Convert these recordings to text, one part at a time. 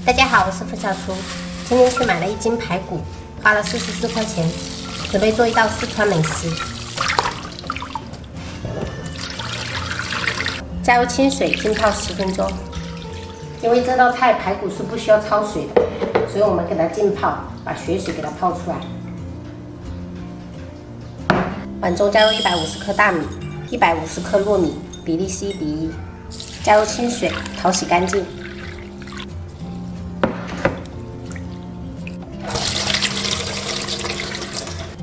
大家好，我是付小厨。今天去买了1斤排骨，花了44块钱，准备做一道四川美食。加入清水浸泡10分钟，因为这道菜排骨是不需要焯水的，所以我们给它浸泡，把血水给它泡出来。碗中加入150克大米，150克糯米，比例是1:1，加入清水，淘洗干净。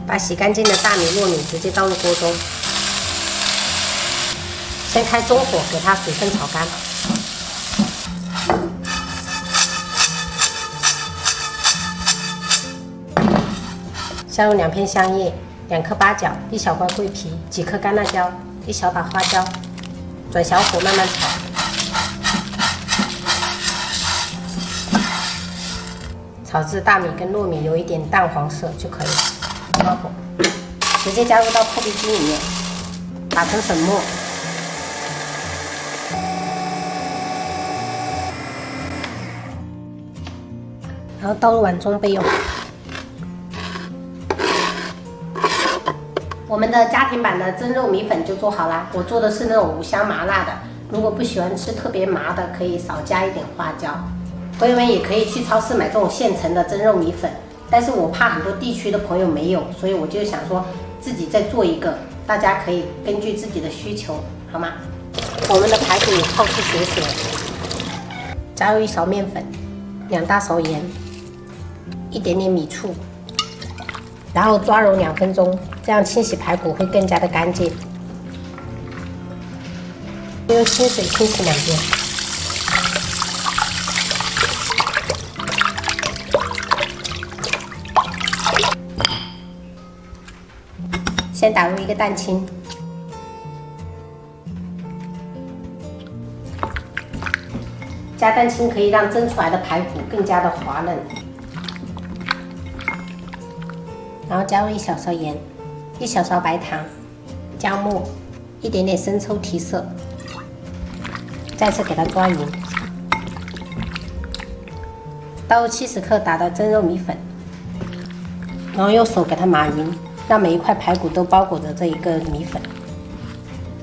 把洗干净的大米、糯米直接倒入锅中，先开中火，给它水分炒干。下入2片香叶、2颗八角、1小块桂皮、几颗干辣椒、1小把花椒，转小火慢慢炒。炒至大米跟糯米有一点淡黄色就可以了。 关火，直接加入到破壁机里面，打成粉末，然后倒入碗中备用。我们的家庭版的蒸肉米粉就做好啦。我做的是那种5香麻辣的，如果不喜欢吃特别麻的，可以少加一点花椒。朋友们也可以去超市买这种现成的蒸肉米粉。 但是我怕很多地区的朋友没有，所以我就想说自己再做一个，大家可以根据自己的需求，好吗？我们的排骨也泡出血水了，加入1勺面粉，2大勺盐，一点点米醋，然后抓揉2分钟，这样清洗排骨会更加的干净。用清水清洗2遍。 先打入1个蛋清，加蛋清可以让蒸出来的排骨更加的滑嫩。然后加入1小勺盐，1小勺白糖，姜末，一点点生抽提色，再次给它抓匀。倒入70克打的蒸肉米粉，然后用手给它码匀。 让每一块排骨都包裹着这一个米粉。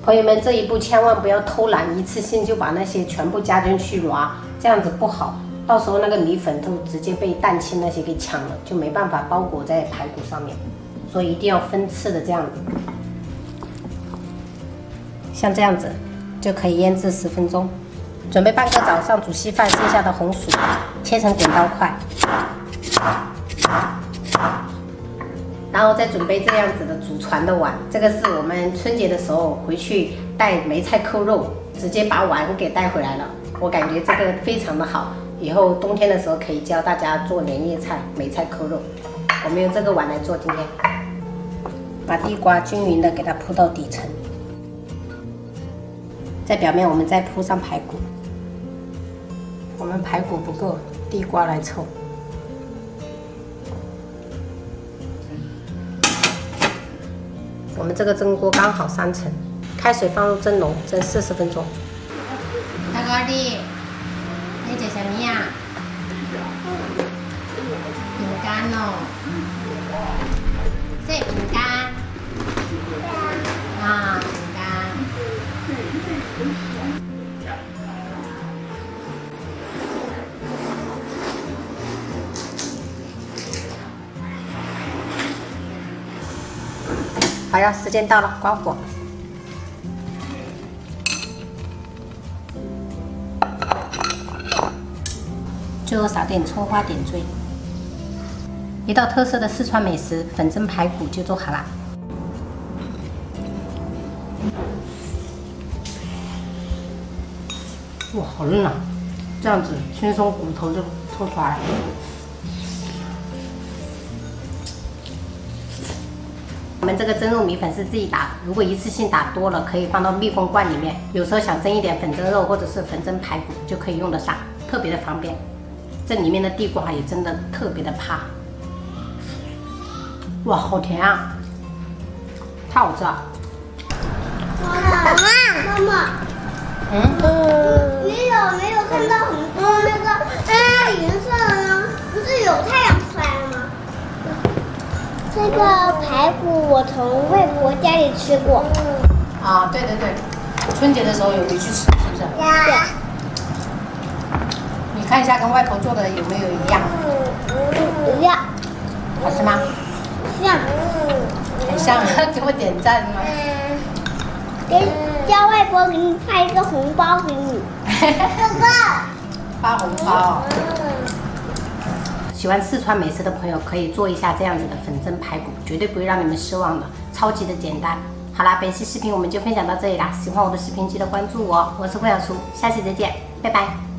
朋友们，这一步千万不要偷懒，一次性就把那些全部加进去挖，这样子不好。到时候那个米粉都直接被蛋清那些给抢了，就没办法包裹在排骨上面。所以一定要分次的这样子，像这样子就可以腌制10分钟。准备半个早上煮稀饭剩下的红薯，切成扁刀块。 然后再准备这样子的祖传的碗，这个是我们春节的时候回去带梅菜扣肉，直接把碗给带回来了。我感觉这个非常的好，以后冬天的时候可以教大家做年夜菜梅菜扣肉。我们用这个碗来做今天，把地瓜均匀的给它铺到底层，在表面我们再铺上排骨。我们排骨不够，地瓜来凑。 我们这个蒸锅刚好3层，开水放入蒸笼，蒸40分钟。大哥的，你吃什么呀？饼干哦，是饼干。啊，饼干。好呀，时间到了，关火。最后撒点葱花点缀。一道特色的四川美食粉蒸排骨就做好啦。哇，好嫩啊！这样子轻松骨头就抽出来了。 我们这个蒸肉米粉是自己打的，如果一次性打多了，可以放到密封罐里面。有时候想蒸一点粉蒸肉或者是粉蒸排骨，就可以用得上，特别的方便。这里面的地瓜也真的特别的趴，哇，好甜啊，太好吃了！妈妈，你有没有看到很多那个银有太阳出来了吗？这个排骨我从外婆家里吃过。啊，对对对，春节的时候有回去吃，是不是？对。你看一下跟外婆做的有没有一样？一样。好吃吗？像。很像，给我点赞吗？叫外婆给你发一个红包给你。哥哥。发红包。喜欢四川美食的朋友可以做一下这样子的粉蒸排骨，绝对不会让你们失望的，超级的简单。好啦，本期视频我们就分享到这里啦，喜欢我的视频记得关注我，我是郭小厨，下期再见，拜拜。